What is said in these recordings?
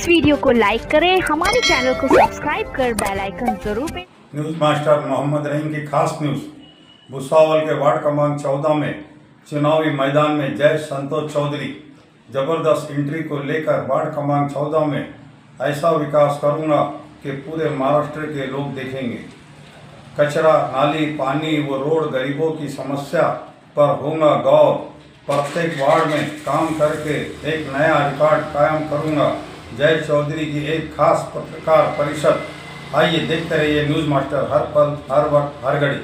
इस video को like करें, हमारे चैनल को सब्सक्राइब कर बेल आइकन जरूर पे। न्यूज़ मास्टर मोहम्मद रहीम की खास न्यूज़। भुसावल के वार्ड क्रमांक 14 में चुनावी मैदान में जय संतोष चौधरी जबरदस्त एंट्री को लेकर वार्ड क्रमांक 14 में ऐसा विकास करूंगा कि पूरे महाराष्ट्र के लोग देखेंगे। कचरा, नाली, पानी व रोड, गरीबों की समस्या पर होगा गौर। प्रत्येक वार्ड में काम करके एक नया रिकॉर्ड कायम करूंगा। जय चौधरी की एक खास पत्रकार परिषद। आइए देखते रहिए न्यूज़ मास्टर, हर पल, हर वक्त, हर घड़ी।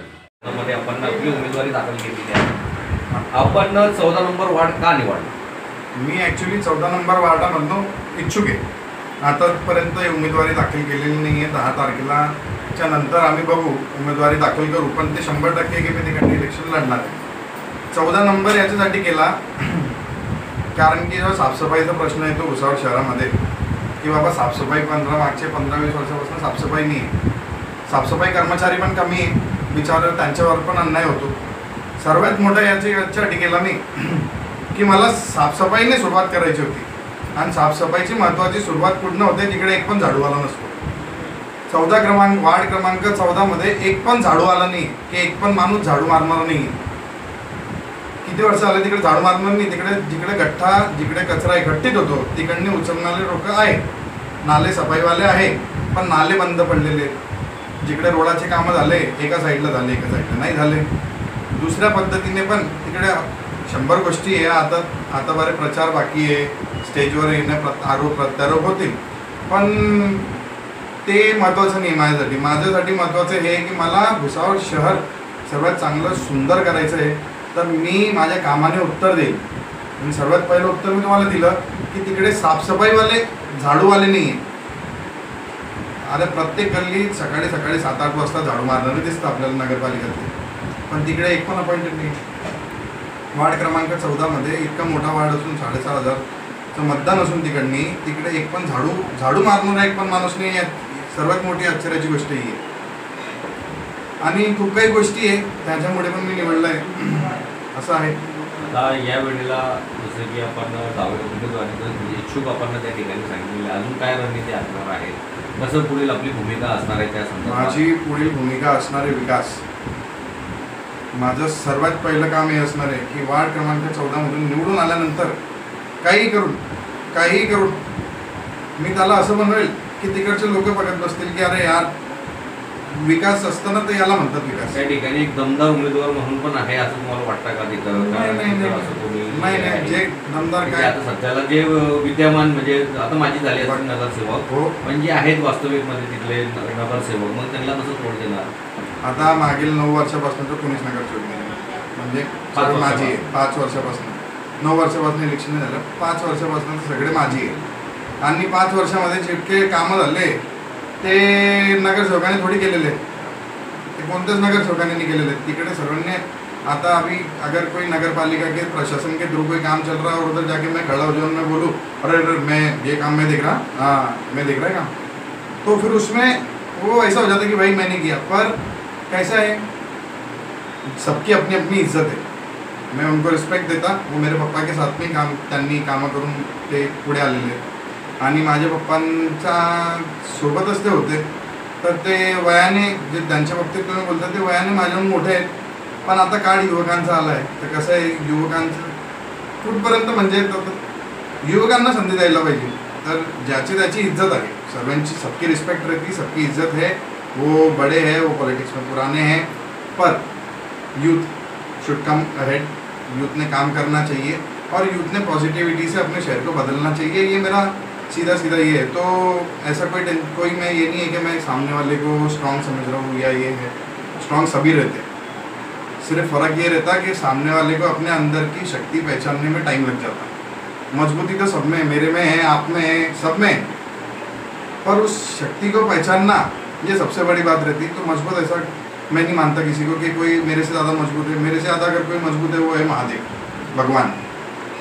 मध्ये आपण आपली उमेदवारी दाखल केलेली आहे। आपण 14 नंबर वार्ड का निवडला? मी ॲक्च्युली 14 नंबर वार्डामधून इच्छुक आहे। आतापर्यंत उमेदवारी दाखल केलेली नाही आहे। 10 तारखेलाच्या नंतर आम्ही बघू, उमेदवारी दाखल करू, पण ते 100% की मी तिकडे इलेक्शन लढणार आहे। 14 नंबर याच्यासाठी केला कारण की जो साफसफाईचा प्रश्न येतो भुसावळ शहरामध्ये, की बाबा साफसफाई मागचे 15-20 वर्षापासून साफसफाई नाही आहे। साफसफाई कर्मचारी पण कमी आहे, बिचारं त्यांच्यावर पण अन्याय होतो। सर्वात मोठा याच्यासाठी केला मी की मला साफसफाईने सुरुवात करायची होती, आणि साफसफाईची महत्त्वाची सुरुवात कुठनं होते, तिकडे एक पण झाडूवाला नसतो। 14 वार्ड क्रमांक 14 मध्ये एक पण झाडूवाला नाही, की एक पण माणूस झाडू मारणार नाही। किती वर्ष आले तिकडे झाडू मारणार नाही। तिकडे जिकडे गठ्ठा, जिकडे कचरा एकत्रित होतो तिकडने उचलणारे लोक आहे, नाले सफाईवाले आहे, पण नाले बंद पडलेले। जिकडे रोडाचे कामं झाले एका साईडला झाले, एका साईडला नाही झाले। दुसऱ्या पद्धतीने पण तिकडे 100 गोष्टी आहे। आता बरे प्रचार बाकी आहे, स्टेजवर येणे, आरोप प्रत्यारोप होतील, पण ते महत्त्वाचं नाही माझ्यासाठी। माझ्यासाठी महत्त्वाचं हे की मला भुसावळ शहर सर्वात चांगलं सुंदर करायचं आहे, तर मी माझ्या कामाने उत्तर देईन। आणि सर्वात पहिलं उत्तर मी तुम्हाला दिलं की तिकडे साफसफाईवाले, झाडूवाले नाही आहे। आता प्रत्येक गल्लीत सकाळी 7-8 वाजता झाडू मारणारे दिसतं आपल्याला नगरपालिकेतले, पण तिकडे एक पण अपॉइंटेड नाही। वार्ड क्रमांक 14 मध्ये इतका मोठा वार्ड असून 6,500चं मतदान असून तिकडे एक पण झाडू मारणारा एक पण माणूस नाही आहे। सर्वात मोठी आश्चर्याची गोष्ट ही आहे। आणि खूप काही गोष्टी आहे, त्याच्यामुळे पण मी निवडलं आहे, असं आहे। आता या वेळेला जसं की आपण उमेदवारी इच्छुक आपण त्या ठिकाणी सांगितलेलं, अजून काय रणनीती असणार आहे, कसं पुढील आपली भूमिका असणार आहे त्या संदर्भात? माझी पुढील भूमिका असणार आहे विकास। माझं सर्वात पहिलं काम हे असणार आहे की वार्ड क्रमांक 14 मधून निवडून आल्यानंतर काही करून मी त्याला असं बनवेल की तिकडचे लोक बघत बसतील की अरे यार, विकास असताना तर याला म्हणतात विकास। त्या ठिकाणी एक दमदार उमेदवार म्हणून पण आहे असं तुम्हाला वाटतं का तिथं? नाही, जे दमदार काय, आता सध्याला जे विद्यमान म्हणजे आता माझी झाली असं नगरसेवक हो, पण जे आहेत वास्तविक मध्ये तिथले नगरसेवक, मग त्यांना कसं तोड देणार? आता मागील 9 वर्षापासून तर कोणीच नगरसेवक नाही, म्हणजे माझी आहे। 5 वर्षापासून, 9 वर्षापासून इलेक्शन झालं, 5 वर्षापासून सगळे माझी आहे। आणि 5 वर्षामध्ये जितके कामं झाले ते नगरसेवकाने थोडी केलेले, ते कोणत्याच नगरसेवकाने नहीं केलेले। तिकडे सर्वांनी आता अभी अगर कोई नगरपालिका के प्रशासन के थ्रू कोई काम चल रहा है और उधर जाके मैं खड़ा हो जाऊँ, मैं बोलूँ अरे मैं ये काम मैं देख रहा, हाँ मैं देख रहा है काम, तो फिर उसमें वो ऐसा हो जाता है कि भाई मैंने किया। पर कैसा है, सबकी अपनी अपनी इज्जत है, मैं उनको रिस्पेक्ट देता। वो मेरे पप्पा के साथ में त्यांनी कामं करून ते पुढे आलेले, आणि माझ्या पप्पांच्या सोबतच ते होते। तर ते वयाने, जे त्यांच्या बाबतीत तुम्ही बोलता ते वयाने माझ्याहून मोठे आहेत, पण आता काळ युवकांचा आला आहे। तर कसं आहे, युवकांचं कुठपर्यंत म्हणजे युवकांना संधी द्यायला पाहिजे। तर ज्याची त्याची इज्जत आहे, सर्वांची सबकी रिस्पेक्ट रहती, सबकी इज्जत है। वो बड़े हैं, वो पॉलिटिक्स में पुराने हैं, पर youth should come ahead. Youth ने काम करना चाहिए और यूथ ने पॉजिटिविटी से अपने शहर को बदलना चाहिए। ये मेरा सीधा ये है। तो ऐसा कोई मैं ये नहीं है कि मैं सामने वाले को स्ट्रॉन्ग समझ रहा हूँ या ये है, स्ट्रॉन्ग सभी रहते हैं। सिर्फ फ़र्क ये रहता है कि सामने वाले को अपने अंदर की शक्ति पहचानने में टाइम लग जाता है। मजबूती तो सब में, मेरे में है, आप में है, सब में, पर उस शक्ति को पहचानना ये सबसे बड़ी बात रहती है। तो मजबूत ऐसा मैं नहीं मानता किसी को कि कोई मेरे से ज़्यादा मजबूत है। मेरे से ज़्यादा अगर कोई मजबूत है वो है महादेव, भगवान।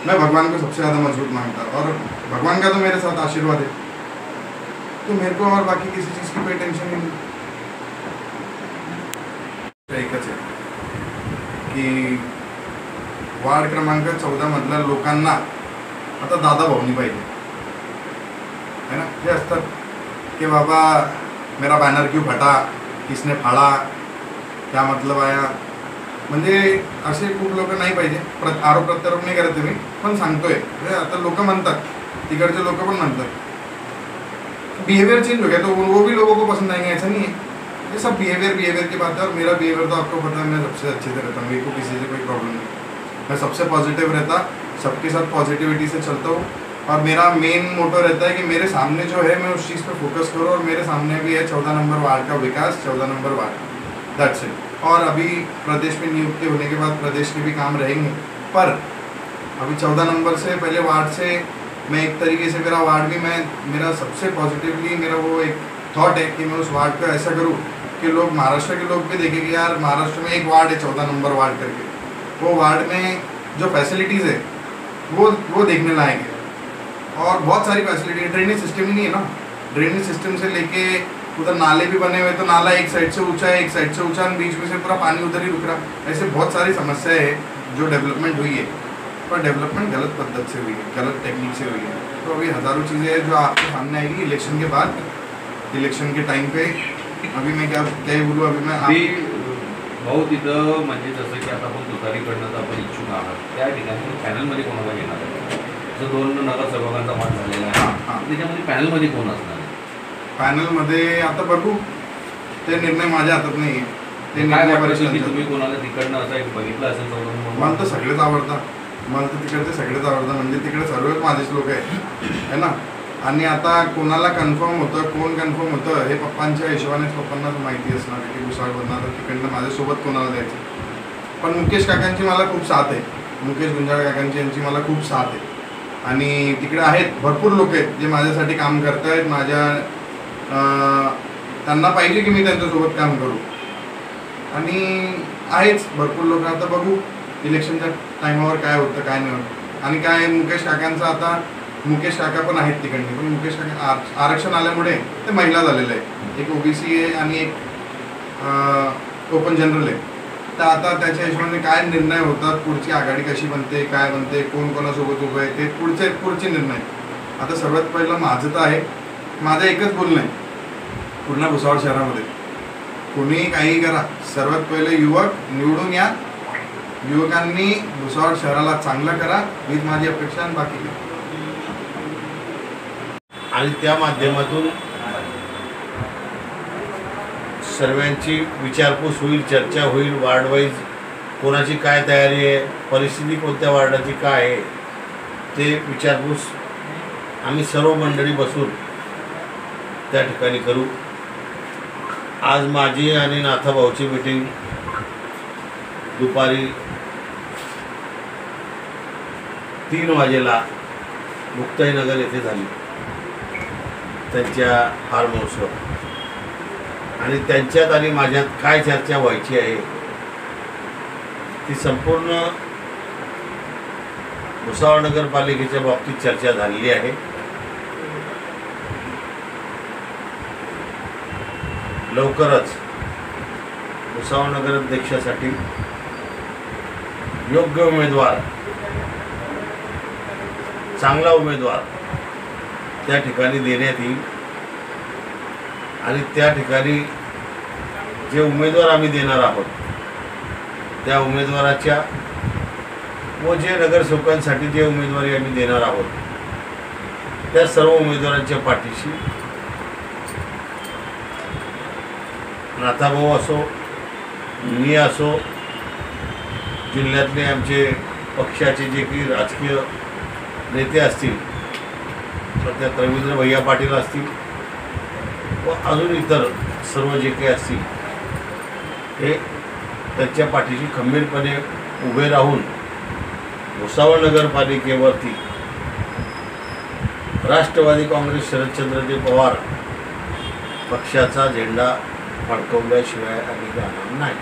मैं भगवान को सबसे ज़्यादा मजबूत मानता, और भगवान का तो मेरे साथ आशीर्वाद है, तो मेरे को और बाकी किसी चीज़ की कोई टेंशन नहीं। एकच आहे की वार्ड क्रमांक 14 मधल्या लोकांना आता दादा भाऊनी पाहिजे। है ना, जे असतात की बाबा मेरा बॅनर क्यों फटा, किसने फाडा, क्या मतलब आया, म्हणजे असे खूप लोक नाही पाहिजे. आरोप प्रत्यारोप नाही करत मी, पण सांगतोय आता लोक म्हणतात, तिकडचे लोक पण म्हणतात बिहेवियर चेंज हो गया तो वो भी लोगों को पसंद आएंगे, ऐसा नहीं है. ये सब बिहेवियर की बात है. और मेरा बिहेवियर तो आपको पता है, मैं सबसे अच्छे से रहता हूँ, मेरे को किसी से कोई प्रॉब्लम नहीं. मैं सबसे पॉजिटिव रहता, सबके साथ पॉजिटिविटी से चलता हूँ. और मेरा मेन मोटो रहता है कि मेरे सामने जो है मैं उस चीज़ पे फोकस करूँ. और मेरे सामने भी है 14 नंबर वार्ड का विकास, 14 नंबर वार्ड, दैट्स इट. और अभी प्रदेश में नियुक्ति होने के बाद प्रदेश के भी काम रहेंगे, पर अभी 14 नंबर से पहले वार्ड से मैं एक तरीके से मेरा वार्ड भी मेरा सबसे पॉजिटिवली मेरा वो एक थॉट है कि मैं उस वार्ड को ऐसा करूँ कि लोग, महाराष्ट्र के लोग भी देखें कि यार महाराष्ट्र में एक वार्ड है 14 नंबर वार्ड करके, वो वार्ड में जो फैसिलिटीज़ है वो देखने लायक है. और बहुत सारी फैसिलिटी, ड्रेनेज सिस्टम ही नहीं है ना, ड्रेनेज सिस्टम से लेके उधर नाले भी बने हुए, तो नाला एक साइड से ऊंचा है, एक साइड से ऊंचा, बीच में से पूरा पानी उधर ही रुक रहा. ऐसे बहुत सारी समस्याएं हैं जो डेवलपमेंट हुई है, पर डेवलपमेंट गलत पद्धति से हुई है, गलत टेक्निक से हुई है. तो अभी हज़ारों चीज़ें हैं जो आपके सामने आएगी इलेक्शन के बाद, इलेक्शन के टाइम पे. अभी मैं क्या ही बोलूँ, अभी मैं भाऊ तिथं म्हणजे जसं की आता आपण तुतारीकडनं तर आपण इच्छुक आहात, त्या ठिकाणी पॅनलमध्ये कोणाला घेणार आहे? जसं 2 नगरसेवकांचा वाद झालेला आहे, त्याच्यामध्ये पॅनलमध्ये कोण असणार आहे? पॅनलमध्ये आता बघू, ते निर्णय माझ्या हातात नाही आहे. ते निर्णय वाटतं तुम्ही कोणाला तिकडनं असं एक बघितलं असेल? मला तर सगळेच आवडतात, मला तर तिकडचे सगळेच आवडतात. म्हणजे तिकडे सर्वच माझेच लोक आहे ना. आणि आता कोणाला कन्फर्म होतं, कोण कन्फर्म होतं हे पप्पांच्या हिशोबानेच पप्पांनाच माहिती असणार की भुसावळ बनणार तर तिकडनं माझ्यासोबत कोणाला द्यायचं. पण मुकेश काकांची मला खूप साथ आहे, मुकेश गुंजाळ काकांची यांची मला खूप साथ आहे. आणि तिकडे आहेत भरपूर लोक आहेत जे माझ्यासाठी काम करत आहेत. त्यांना पाहिजे की मी त्यांच्यासोबत काम करू, आणि आहेच भरपूर लोक. आता बघू इलेक्शनच्या टायमावर काय होतं काय नाही होतं. आणि काय मुकेश काकांचं आता, मुकेश काका पण आहेत तिकडे, पण मुकेश काका आरक्षण आल्यामुळे ते महिला झालेलं आहे, एक OBC आहे आणि एक ओपन जनरल आहे. तर आता त्याच्या हिशोबाने काय निर्णय होतात, पुढची आघाडी कशी बनते, काय बनते, कोण कोणासोबत उभं आहे, ते पुढचे निर्णय. आता सर्वात पहिलं माझं तर आहे, माझं एकच बोलणं आहे पूर्ण भुसावळ शहरामध्ये, कोणी काही करा, सर्वात पहिले युवक निवडून या, युवकांनी भुसावळ शहराला चांगलं करा, हीच माझी अपेक्षा. आणि बाकी आणि त्या माध्यमातून सर्वांची विचारपूस होईल, चर्चा होईल, वार्ड वाईज कोणाची काय तयारी आहे, परिस्थिती कोणत्या वार्डाची काय आहे, ते विचारपूस आम्ही सर्व मंडळी बसून त्या ठिकाणी करू. आज माझी आणि नाथाभाऊची मीटिंग दुपारी 3 वाजेला मुक्ताईनगर येथे झाली, त्यांच्या फार्म हाऊसवर. आणि त्यांच्यात आणि माझ्यात काय चर्चा व्हायची आहे ती संपूर्ण भुसावळ नगरपालिकेच्या बाबतीत चर्चा झालेली आहे. लवकरच भुसावळ नगराध्यक्षासाठी योग्य उमेदवार, चांगला उमेदवार त्या ठिकाणी देण्यात येईल. आणि त्या ठिकाणी जे उमेदवार आम्ही देणार आहोत त्या उमेदवाराच्या व जे नगरसेवकांसाठी जे उमेदवारी आम्ही देणार आहोत त्या सर्व उमेदवारांच्या पाठीशी नाथाभाऊ असो, मी असो, जिल्ह्यातले आमचे पक्षाचे जे काही राजकीय नेते असतील, तर त्या रवींद्र भैया पाटील असतील व अजून इतर सर्व जे काही असतील हे त्यांच्या पाठीशी खंबीरपणे उभे राहून भुसावळ नगरपालिकेवरती राष्ट्रवादी काँग्रेस शरदचंद्रजी पवार पक्षाचा झेंडा फडकवल्याशिवाय आम्ही जाणार नाही.